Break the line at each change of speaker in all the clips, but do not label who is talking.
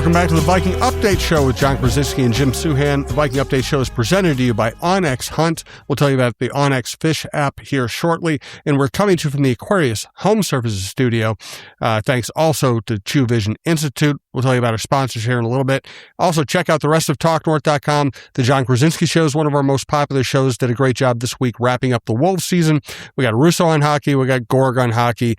Welcome back to the Viking Update Show with John Krasinski and Jim Suhan. The Viking Update Show is presented to you by Onyx Hunt. We'll tell you about the Onyx Fish app here shortly. And we're coming to you from the Aquarius Home Services Studio. Thanks also to True Vision Institute. We'll tell you about our sponsors here in a little bit. Also, check out the rest of TalkNorth.com. The John Krasinski Show is one of our most popular shows. Did a great job this week wrapping up the Wolves season. We got Russo on hockey. We got Gorg on hockey.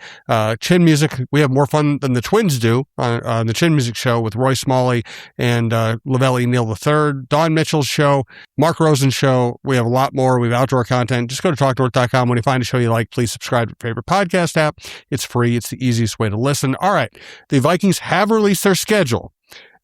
Chin Music. We have more fun than the Twins do on the Chin Music Show with Roy Smalley and Lavelli Neal III. Don Mitchell's show. Mark Rosen's show. We have a lot more. We have outdoor content. Just go to TalkNorth.com. When you find a show you like, please subscribe to your favorite podcast app. It's free. It's the easiest way to listen. All right. The Vikings have released their schedule.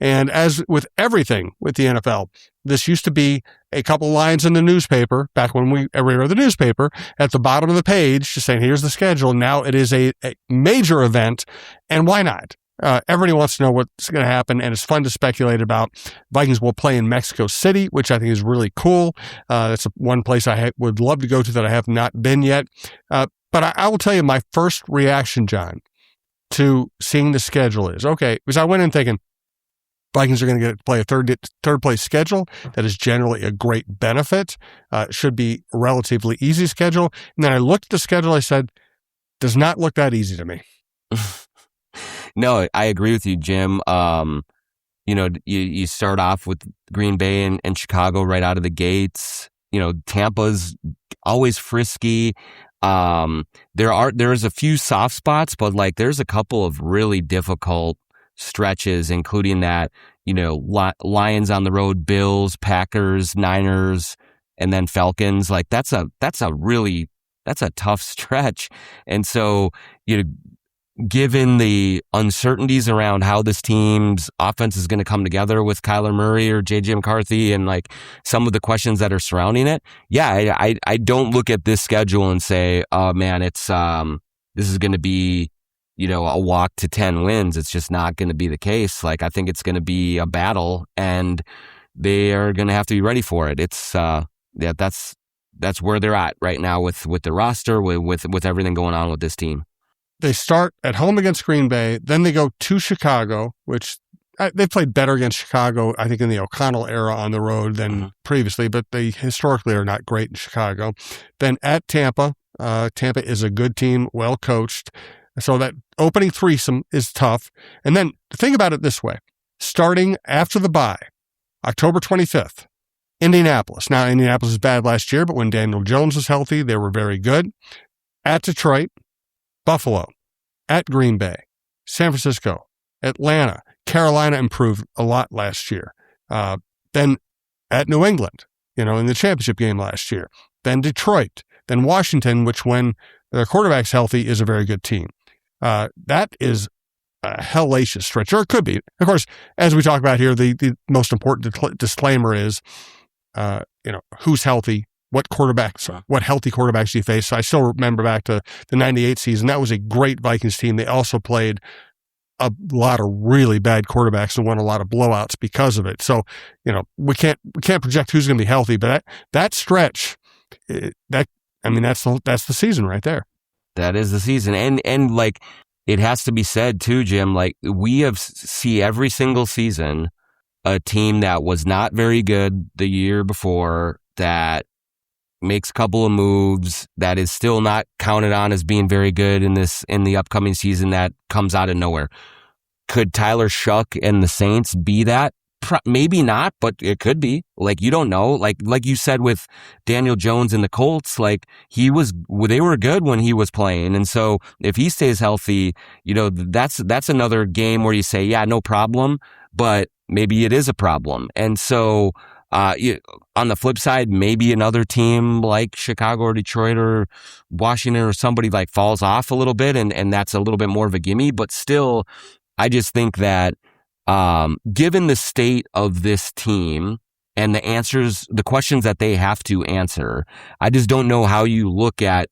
And as with everything with the NFL, this used to be a couple lines in the newspaper back when we read the newspaper at the bottom of the page, just saying, here's the schedule. Now it is a major event. And why not? Everybody wants to know what's going to happen, and it's fun to speculate about. Vikings will play in Mexico City, which I think is really cool. That's one place I would love to go to that I have not been yet. But I will tell you my first reaction, John, to seeing the schedule is, okay, because I went in thinking Vikings are going to play a third place schedule. That is generally a great benefit. It should be a relatively easy schedule. And then I looked at the schedule, I said, does not look that easy to me.
No, I agree with you, Jim. You start off with Green Bay and Chicago right out of the gates. Tampa's always frisky. There's a few soft spots, but there's a couple of really difficult stretches, including that, Lions on the road, Bills, Packers, Niners, and then Falcons. That's a tough stretch. And so, given the uncertainties around how this team's offense is going to come together with Kyler Murray or JJ McCarthy and some of the questions that are surrounding it. Yeah, I don't look at this schedule and say, oh man, this is going to be, a walk to 10 wins. It's just not going to be the case. I think it's going to be a battle, and they are going to have to be ready for it. It's, that's where they're at right now with the roster, with everything going on with this team.
They start at home against Green Bay, then they go to Chicago, which they played better against Chicago, I think, in the O'Connell era on the road than previously, but they historically are not great in Chicago. Then at Tampa. Tampa is a good team, well coached. So that opening threesome is tough. And then think about it this way. Starting after the bye, October 25th, Indianapolis. Now, Indianapolis was bad last year, but when Daniel Jones was healthy, they were very good. At Detroit, Buffalo, at Green Bay, San Francisco, Atlanta. Carolina improved a lot last year. Then at New England, in the championship game last year. Then Detroit. Then Washington, which when their quarterback's healthy is a very good team. That is a hellacious stretch, or it could be. Of course, as we talk about here, the most important disclaimer is, who's healthy, what healthy quarterbacks do you face? So I still remember back to the 98 season. That was a great Vikings team. They also played a lot of really bad quarterbacks and won a lot of blowouts because of it. So, we can't project who's going to be healthy, but that stretch, that's the season right there.
That is the season. And it has to be said too, Jim, we see every single season a team that was not very good the year before that makes a couple of moves that is still not counted on as being very good in the upcoming season that comes out of nowhere. Could Tyler Shuck and the Saints be that? Maybe not, but it could be. You don't know. Like you said with Daniel Jones and the Colts, they were good when he was playing. And so if he stays healthy, that's another game where you say, yeah, no problem, but maybe it is a problem. And so, on the flip side, maybe another team like Chicago or Detroit or Washington or somebody falls off a little bit and that's a little bit more of a gimme. But still, I just think that given the state of this team and the questions that they have to answer, I just don't know how you look at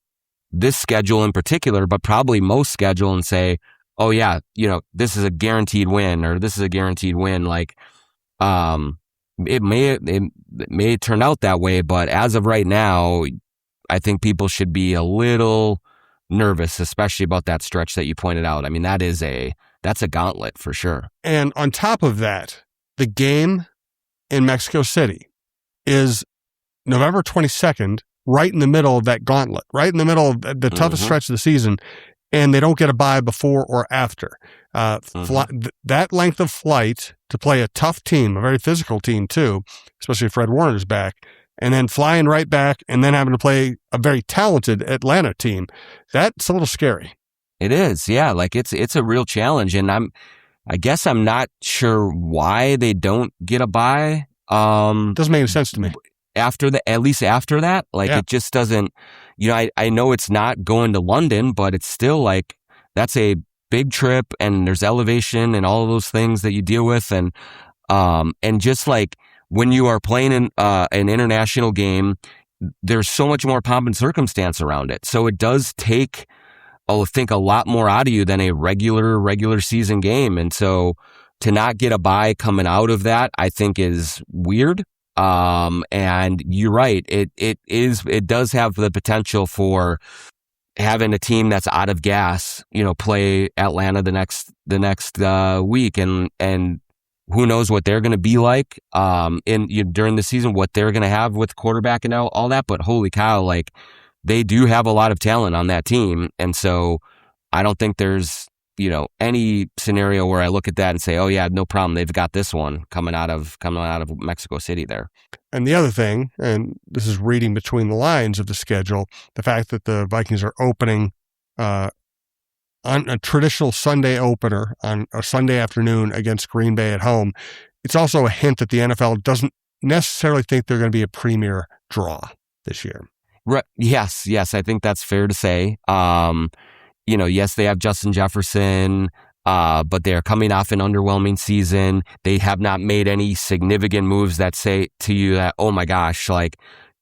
this schedule in particular, but probably most schedule and say, oh yeah, this is a guaranteed win or this is a guaranteed win. It may turn out that way, but as of right now, I think people should be a little nervous, especially about that stretch that you pointed out. I mean, that is a that's a gauntlet for sure.
And on top of that, the game in Mexico City is November 22nd, right in the middle of that gauntlet, right in the middle of the toughest stretch of the season, and they don't get a bye before or after. That length of flight to play a tough team, a very physical team too, especially if Fred Warner's back, and then flying right back and then having to play a very talented Atlanta team, that's a little scary.
It is, yeah. Like it's a real challenge, and I guess I'm not sure why they don't get a bye.
Doesn't make any sense to me.
At least after that, like it just doesn't. I know it's not going to London, but it's still like that's a big trip, and there's elevation and all of those things that you deal with, and just like when you are playing in an international game, there's so much more pomp and circumstance around it. So it does take, I think, a lot more out of you than a regular season game. And so to not get a bye coming out of that, I think is weird. And you're right. It does have the potential for having a team that's out of gas, play Atlanta the next week, and who knows what they're going to be like, during the season, what they're going to have with quarterback and all that. But holy cow, like they do have a lot of talent on that team. And so I don't think there's, any scenario where I look at that and say, oh yeah, no problem. They've got this one coming out of Mexico City there.
And the other thing, and this is reading between the lines of the schedule, the fact that the Vikings are opening, on a traditional Sunday opener on a Sunday afternoon against Green Bay at home, it's also a hint that the NFL doesn't necessarily think they're going to be a premier draw this year.
Right. Yes, I think that's fair to say. Yes, they have Justin Jefferson, but they are coming off an underwhelming season. They have not made any significant moves that say to you that, oh my gosh, like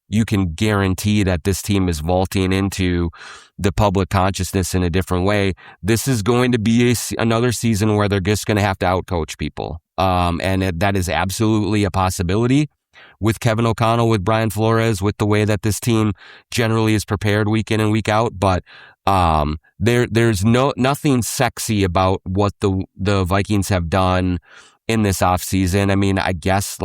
you can guarantee that this team is vaulting into the public consciousness in a different way. This is going to be another season where they're just going to have to outcoach people. And that is absolutely a possibility with Kevin O'Connell, with Brian Flores, with the way that this team generally is prepared week in and week out. But there's nothing sexy about what the Vikings have done in this offseason. I mean, I guess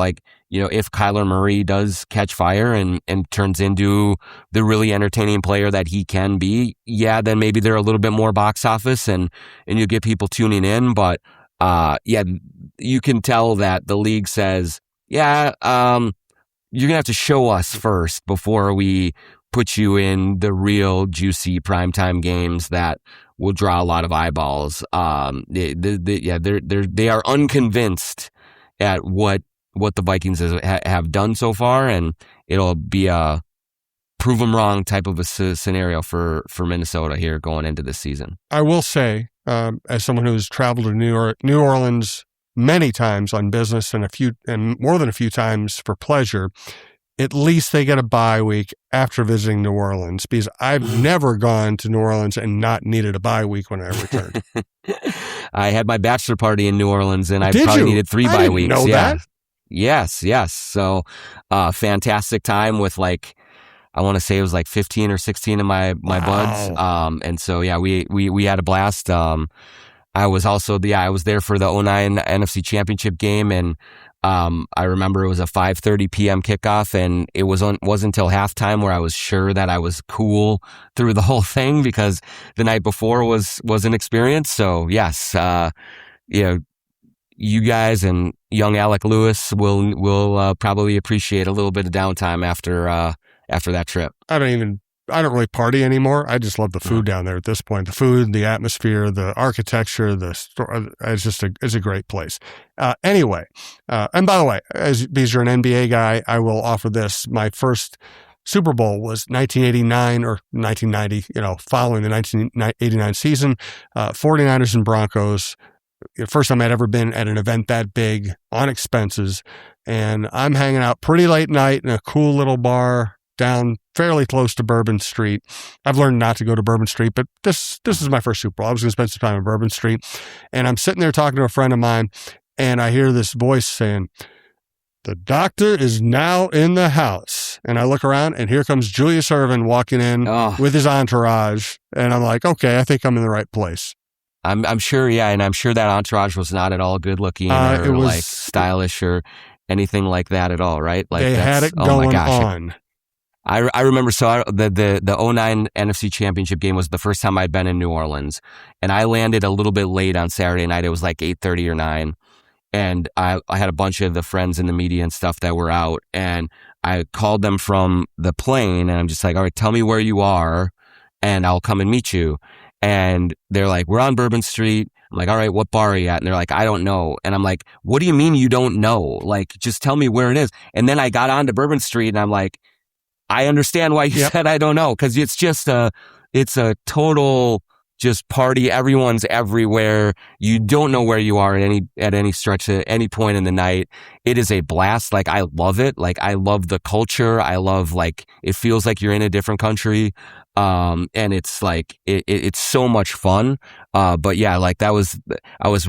if Kyler Murray does catch fire and turns into the really entertaining player that he can be, yeah, then maybe they're a little bit more box office and you get people tuning in. But you can tell that the league says, you're going to have to show us first before we put you in the real juicy primetime games that will draw a lot of eyeballs. They are unconvinced at what the Vikings have done so far, and it'll be a prove them wrong type of a scenario for Minnesota here going into this season.
I will say, as someone who's traveled to New Orleans many times on business and more than a few times for pleasure, at least they get a bye week after visiting New Orleans, because I've never gone to New Orleans and not needed a bye week when I returned.
I had my bachelor party in New Orleans, and I
Did
probably
you?
needed 3
I
bye
didn't
weeks.
know that.
Yes. So, fantastic time with I want to say it was 15 or 16 of my buds. And so, yeah, we had a blast. I was also, I was there for the 2009 NFC Championship game, and I remember it was a 5:30 p.m. kickoff, and it wasn't until halftime where I was sure that I was cool through the whole thing, because the night before was an experience. So yes, you guys and young Alec Lewis will probably appreciate a little bit of downtime after that trip.
I don't really party anymore. I just love the food down there at this point. The food, the atmosphere, the architecture, the store. It's a great place. Anyway, and by the way, because you're an NBA guy, I will offer this. My first Super Bowl was 1989 or 1990, following the 1989 season, 49ers and Broncos. First time I'd ever been at an event that big on expenses. And I'm hanging out pretty late night in a cool little bar down fairly close to Bourbon Street. I've learned not to go to Bourbon Street, but this is my first Super Bowl. I was going to spend some time on Bourbon Street, and I'm sitting there talking to a friend of mine, and I hear this voice saying, "The doctor is now in the house." And I look around, and here comes Julius Erving walking in with his entourage, and I'm like, okay, I think I'm in the right place.
I'm sure, yeah, and I'm sure that entourage was not at all good looking or
It was
like stylish or anything like that at all, right? Like
they had it
oh
going
my gosh.
on.
I remember, so the 09 NFC Championship game was the first time I'd been in New Orleans, and I landed a little bit late on Saturday night. It was like 8:30 or 9, and I had a bunch of the friends in the media and stuff that were out, and I called them from the plane, and I'm just like, all right, tell me where you are, and I'll come and meet you. And they're like, we're on Bourbon Street. I'm like, all right, what bar are you at? And they're like, I don't know. And I'm like, what do you mean you don't know? Like, just tell me where it is. And then I got onto Bourbon Street, and I'm like, I understand why you said I don't know, because it's just it's a total just party. Everyone's everywhere. You don't know where you are at any stretch, at any point in the night. It is a blast. Like, I love it. Like, I love the culture. I love, like, it feels like you're in a different country. And it's like, it's so much fun. But yeah, like I was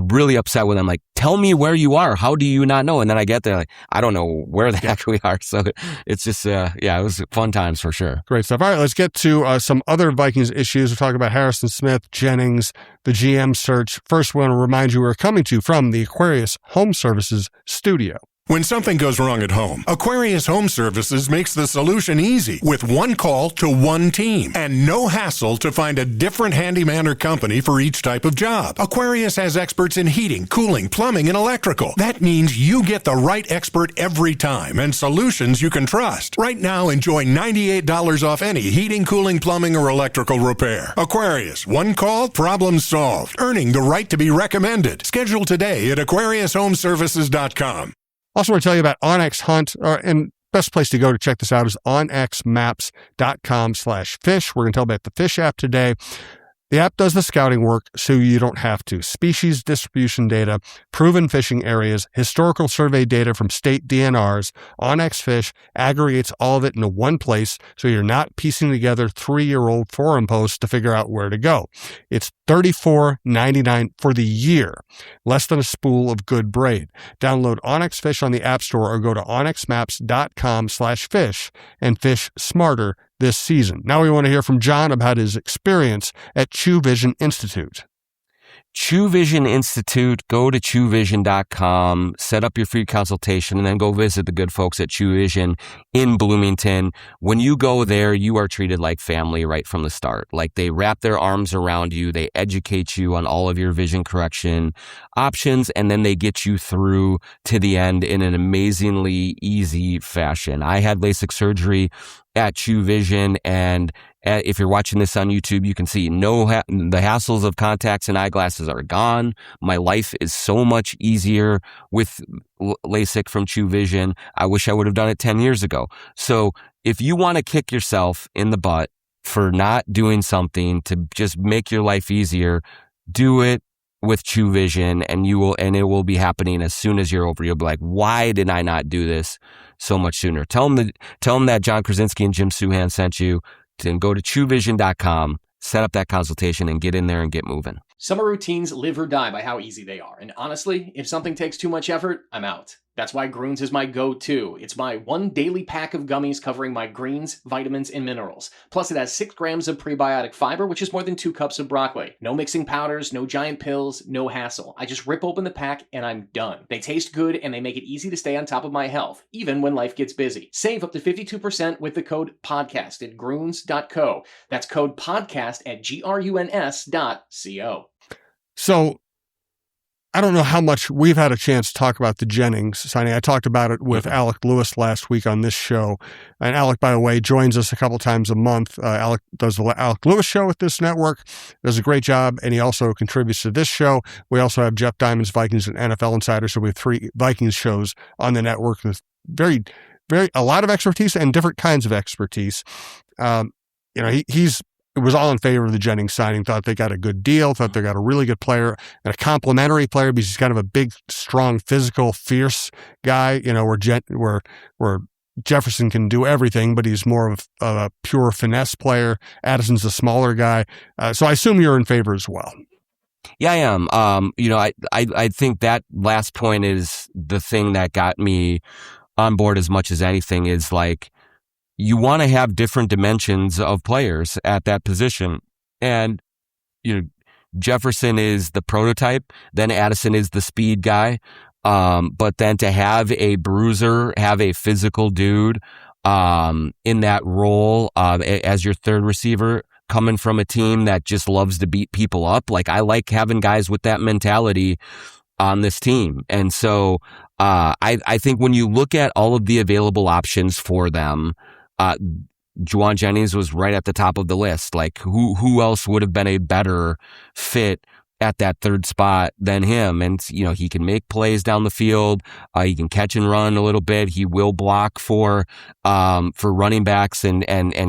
really upset with them. Like, tell me where you are. How do you not know? And then I get there, like, I don't know where the heck we are. So it's just, it was fun times for sure.
Great stuff. All right, let's get to some other Vikings issues. We're talking about Harrison Smith, Jennings, the GM search. First, we want to remind you we're coming to you from the Aquarius Home Services studio.
When something goes wrong at home, Aquarius Home Services makes the solution easy with one call to one team and no hassle to find a different handyman or company for each type of job. Aquarius has experts in heating, cooling, plumbing, and electrical. That means you get the right expert every time and solutions you can trust. Right now, enjoy $98 off any heating, cooling, plumbing, or electrical repair. Aquarius, one call, problem solved. Earning the right to be recommended. Schedule today at aquariushomeservices.com.
Also want to tell you about Onyx Hunt, and best place to go to check this out is onxmaps.com/fish. We're going to tell about the Fish app today. The app does the scouting work so you don't have to. Species distribution data, proven fishing areas, historical survey data from state DNRs. Onyx Fish aggregates all of it into one place so you're not piecing together 3-year-old forum posts to figure out where to go. It's $34.99 for the year, less than a spool of good braid. Download Onyx Fish on the App Store or go to onxmaps.com/fish and fish smarter this season. Now we want to hear from John about his experience at True Vision Institute.
True Vision Institute, go to truevision.com, set up your free consultation, and then go visit the good folks at True Vision in Bloomington. When you go there, you are treated like family right from the start. Like, they wrap their arms around you, they educate you on all of your vision correction options, and then they get you through to the end in an amazingly easy fashion. I had LASIK surgery at True Vision, and if you're watching this on YouTube, you can see the hassles of contacts and eyeglasses are gone. My life is so much easier with LASIK from True Vision. I wish I would have done it 10 years ago. So if you want to kick yourself in the butt for not doing something to just make your life easier, do it with True Vision, and it will be happening as soon as you're over. You'll be like, why did I not do this so much sooner? Tell them that John Krasinski and Jim Suhan sent you. And go to truevision.com, set up that consultation, and get in there and get moving.
Summer routines live or die by how easy they are. And honestly, if something takes too much effort, I'm out. That's why Groons is my go-to. It's my one daily pack of gummies covering my greens, vitamins, and minerals. Plus, it has 6 grams of prebiotic fiber, which is more than 2 cups of broccoli. No mixing powders, no giant pills, no hassle. I just rip open the pack and I'm done. They taste good and they make it easy to stay on top of my health, even when life gets busy. Save up to 52% with the code PODCAST at Groons.co. That's code PODCAST at GRUNS.co.
So, I don't know how much we've had a chance to talk about the Jennings signing. I talked about it with Alec Lewis last week on this show. And Alec, by the way, joins us a couple times a month. Alec does the Alec Lewis show with this network, does a great job, and he also contributes to this show. We also have Jeff Diamond's Vikings and NFL Insider, so we have 3 Vikings shows on the network with a lot of expertise and different kinds of expertise. He's was all in favor of the Jennings signing, thought they got a good deal, thought they got a really good player and a complimentary player because he's kind of a big, strong, physical, fierce guy, where Jefferson can do everything, but he's more of a pure finesse player. Addison's a smaller guy. So I assume you're in favor as well.
Yeah, I am. I think that last point is the thing that got me on board as much as anything is like, you want to have different dimensions of players at that position. And, Jefferson is the prototype, then Addison is the speed guy. But then to have a bruiser, have a physical dude, in that role, as your third receiver, coming from a team that just loves to beat people up. Like, I like having guys with that mentality on this team. And so, I think when you look at all of the available options for them, Juwan Jennings was right at the top of the list. Like, who else would have been a better fit at that third spot than him? And, he can make plays down the field. He can catch and run a little bit. He will block for running backs and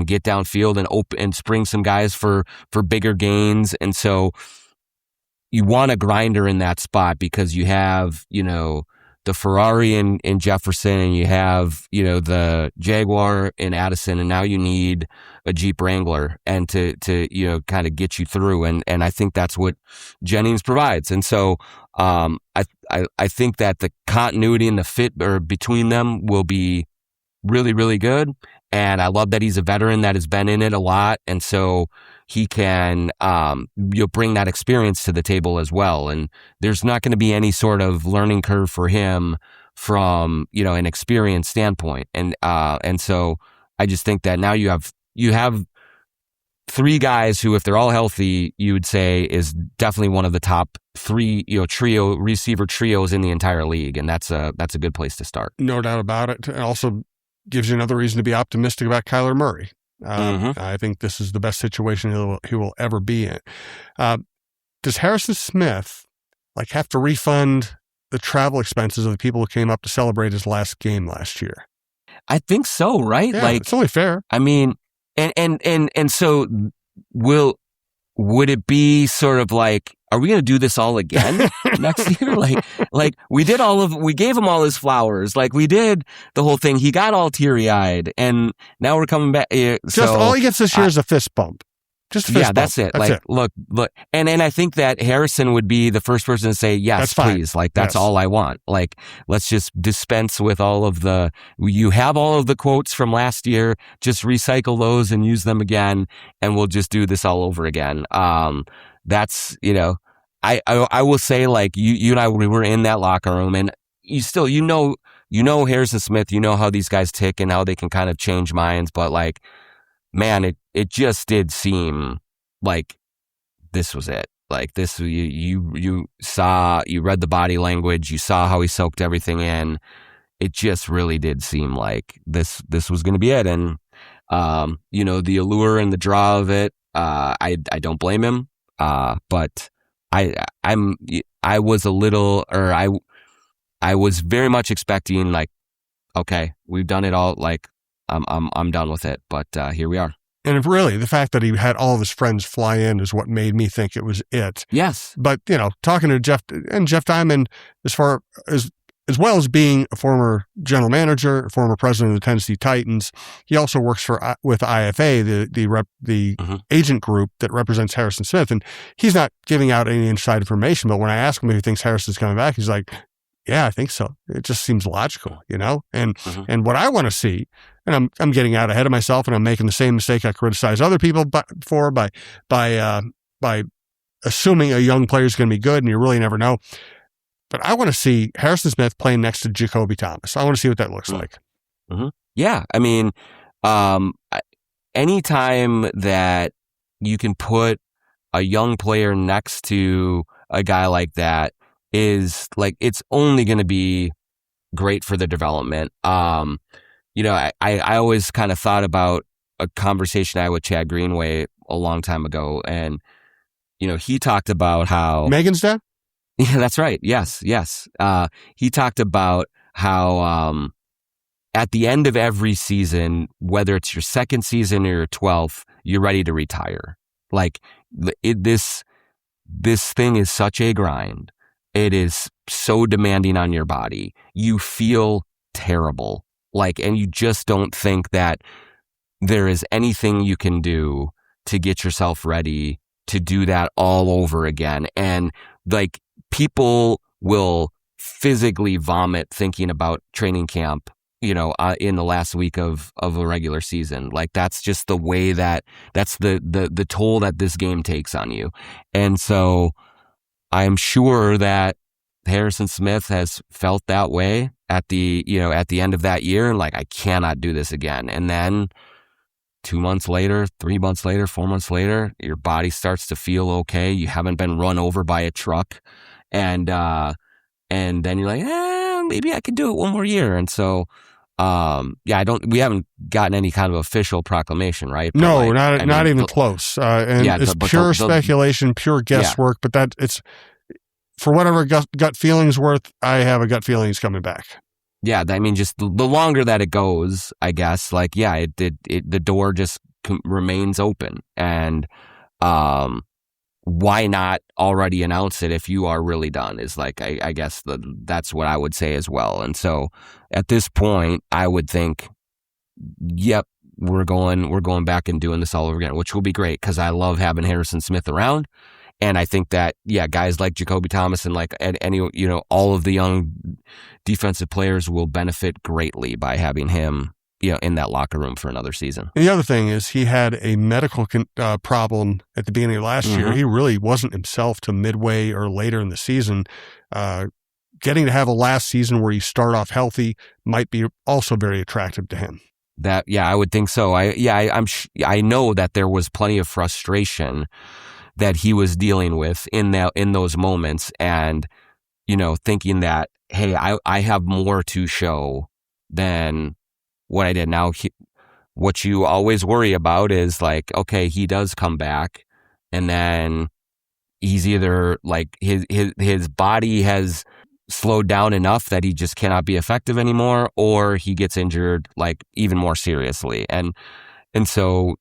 get downfield and spring some guys for bigger gains. And so you want a grinder in that spot because you have, the Ferrari in Jefferson, and you have, the Jaguar in Addison, and now you need a Jeep Wrangler and to kind of get you through. And I think that's what Jennings provides. And so, I think that the continuity and the fit between them will be really, really good. And I love that he's a veteran that has been in it a lot. And so he can, bring that experience to the table as well. And there's not going to be any sort of learning curve for him from, an experience standpoint. And so I just think that now you have three guys who, if they're all healthy, you would say is definitely one of the top three, receiver trios in the entire league. And that's a good place to start.
No doubt about it. It also gives you another reason to be optimistic about Kyler Murray. I think this is the best situation he will ever be in. Does Harrison Smith have to refund the travel expenses of the people who came up to celebrate his last game last year?
I think so, right?
Yeah, it's only fair.
I mean, and so would it be sort of like, are we going to do this all again next year? Like we gave him all his flowers. Like, we did the whole thing. He got all teary-eyed, and now we're coming back.
All he gets this year is a fist bump. Just a fist bump.
That's it. Look. And I think that Harrison would be the first person to say, yes, please. Like, that's all I want. Like, let's just dispense with you have all of the quotes from last year, just recycle those and use them again, and we'll just do this all over again. That's, I will say, like, you and I, we were in that locker room, and you still, Harrison Smith, how these guys tick and how they can kind of change minds. But, like, man, it just did seem like this was it. Like, this, you read the body language, you saw how he soaked everything in. It just really did seem like this was going to be it. And, the allure and the draw of it, I don't blame him. But I was a little, or I was very much expecting, like, okay, we've done it all. Like, I'm done with it. But here we are.
And really, the fact that he had all of his friends fly in is what made me think it was it.
Yes.
But, talking to Jeff Diamond, as well as being a former general manager, former president of the Tennessee Titans, he also works with IFA, the agent group that represents Harrison Smith. And he's not giving out any inside information, but when I ask him if he thinks Harrison's coming back, he's like, yeah, I think so. It just seems logical, And what I want to see, and I'm getting out ahead of myself, and I'm making the same mistake I criticize other people for by assuming a young player is going to be good, and you really never know. But I want to see Harrison Smith playing next to Jacoby Thomas. I want to see what that looks like.
Mm-hmm. Yeah, I mean, anytime that you can put a young player next to a guy like that is like, it's only going to be great for the development. I always kind of thought about a conversation I had with Chad Greenway a long time ago. And, he talked about how
Megan's dad?
Yeah, that's right. Yes. He talked about how, at the end of every season, whether it's your second season or your 12th, you're ready to retire. Like, this thing is such a grind. It is so demanding on your body. You feel terrible. And you just don't think that there is anything you can do to get yourself ready to do that all over again. And people will physically vomit thinking about training camp in the last week of a regular season. Like, that's just the way that's the toll that this game takes on you. And so I'm sure that Harrison Smith has felt that way at the end of that year, and like, I cannot do this again. And then 2 months later, 3 months later, 4 months later, your body starts to feel okay. You haven't been run over by a truck. And then you're like, maybe I could do it one more year. And so, we haven't gotten any kind of official proclamation, right? But
no, not even close. And it's pure speculation, pure guesswork, but it's, for whatever gut feeling's worth, I have a gut feeling he's coming back.
Yeah, I mean, just the longer that it goes, I guess, like, the door just remains open. And why not already announce it if you are really done is like, I guess that's what I would say as well. And so at this point, I would think, yep, we're going back and doing this all over again, which will be great because I love having Harrison Smith around. And I think that, guys like Jacoby Thomas and like all of the young defensive players will benefit greatly by having him, in that locker room for another season.
And the other thing is he had a medical problem at the beginning of last year. He really wasn't himself to midway or later in the season. Getting to have a last season where you start off healthy might be also very attractive to him.
That, I would think so. I know that there was plenty of frustration that he was dealing with in those moments, and thinking that, hey, I have more to show than what I did. Now, what you always worry about is like, okay, he does come back, and then he's either like his body has slowed down enough that he just cannot be effective anymore, or he gets injured like even more seriously, and so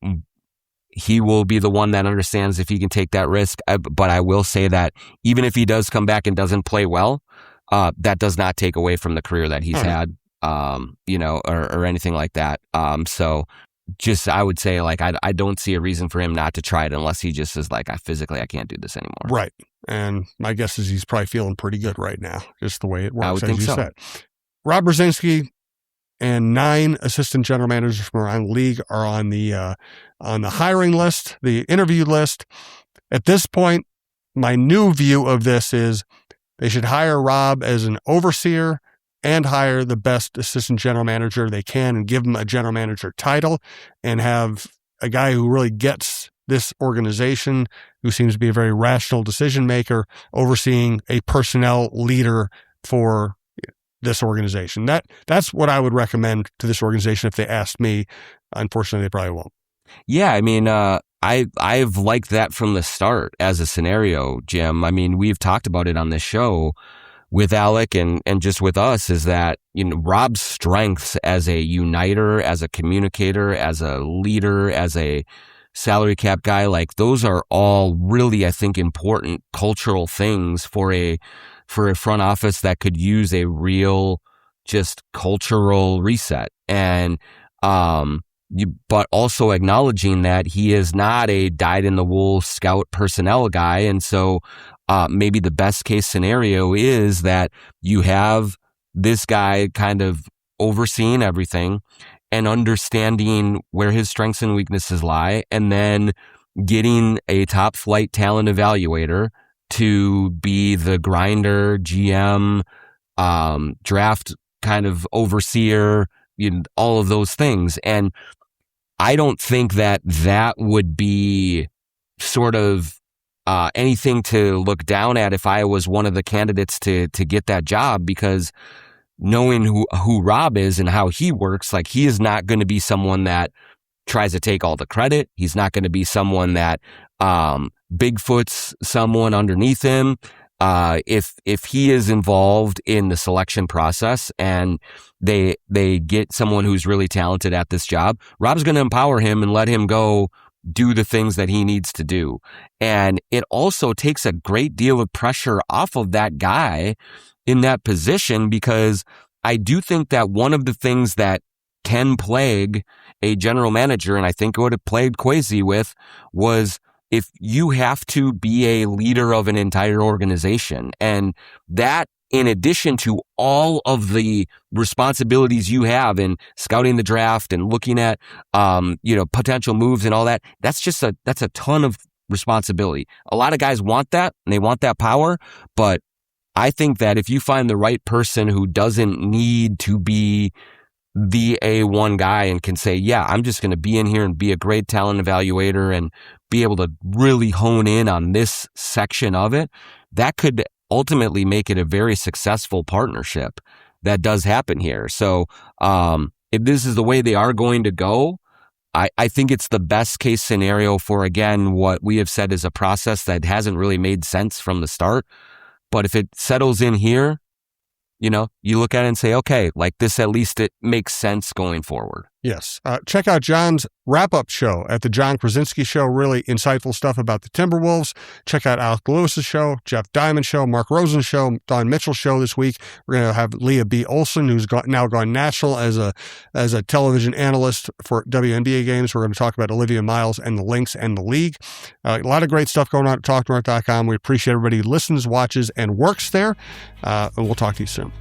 he will be the one that understands if he can take that risk. But I will say that even if he does come back and doesn't play well, that does not take away from the career that he's had, or anything like that. So just, I would say, like, I don't see a reason for him not to try it unless he just is like, I can't do this anymore.
Right. And my guess is he's probably feeling pretty good right now, just the way it works,
I would think so.
Said. Rob Brzezinski and 9 assistant general managers from around the league are on the hiring list, the interview list. At this point, my new view of this is they should hire Rob as an overseer and hire the best assistant general manager they can and give him a general manager title, and have a guy who really gets this organization, who seems to be a very rational decision maker, overseeing a personnel leader for this organization. That's what I would recommend to this organization if they asked me. Unfortunately, they probably won't.
Yeah, I mean, I've liked that from the start as a scenario, Jim. I mean, we've talked about it on this show with Alec and just with us, is that, Rob's strengths as a uniter, as a communicator, as a leader, as a salary cap guy, like, those are all really, I think, important cultural things for a front office that could use a real just cultural reset. And but also acknowledging that he is not a dyed-in-the-wool scout personnel guy. And so maybe the best case scenario is that you have this guy kind of overseeing everything and understanding where his strengths and weaknesses lie, and then getting a top flight talent evaluator to be the grinder, GM, draft kind of overseer, all of those things. And I don't think that would be sort of anything to look down at if I was one of the candidates to get that job, because knowing who Rob is and how he works, like, he is not going to be someone that tries to take all the credit. He's not going to be someone that Bigfoot's someone underneath him. If he is involved in the selection process and they get someone who's really talented at this job, Rob's going to empower him and let him go do the things that he needs to do. And it also takes a great deal of pressure off of that guy in that position, because I do think that one of the things that can plague a general manager, and I think what it plagued Kwesi with, was if you have to be a leader of an entire organization, and that in addition to all of the responsibilities you have in scouting the draft and looking at, potential moves and all that, that's a ton of responsibility. A lot of guys want that and they want that power, but I think that if you find the right person who doesn't need to be the A1 guy and can say, yeah, I'm just going to be in here and be a great talent evaluator and be able to really hone in on this section of it, that could ultimately make it a very successful partnership that does happen here. So if this is the way they are going to go, I think it's the best case scenario for, again, what we have said is a process that hasn't really made sense from the start. But if it settles in here, you look at it and say, okay, like this, at least it makes sense going forward.
Yes. Check out John's wrap-up show at the John Krasinski Show. Really insightful stuff about the Timberwolves. Check out Alec Lewis's show, Jeff Diamond Show, Mark Rosen's show, Don Mitchell's show this week. We're going to have Leah B. Olson, who's now gone national as a television analyst for WNBA games. We're going to talk about Olivia Miles and the Lynx and the league. A lot of great stuff going on at TalkNorth.com. We appreciate everybody who listens, watches, and works there. And we'll talk to you soon.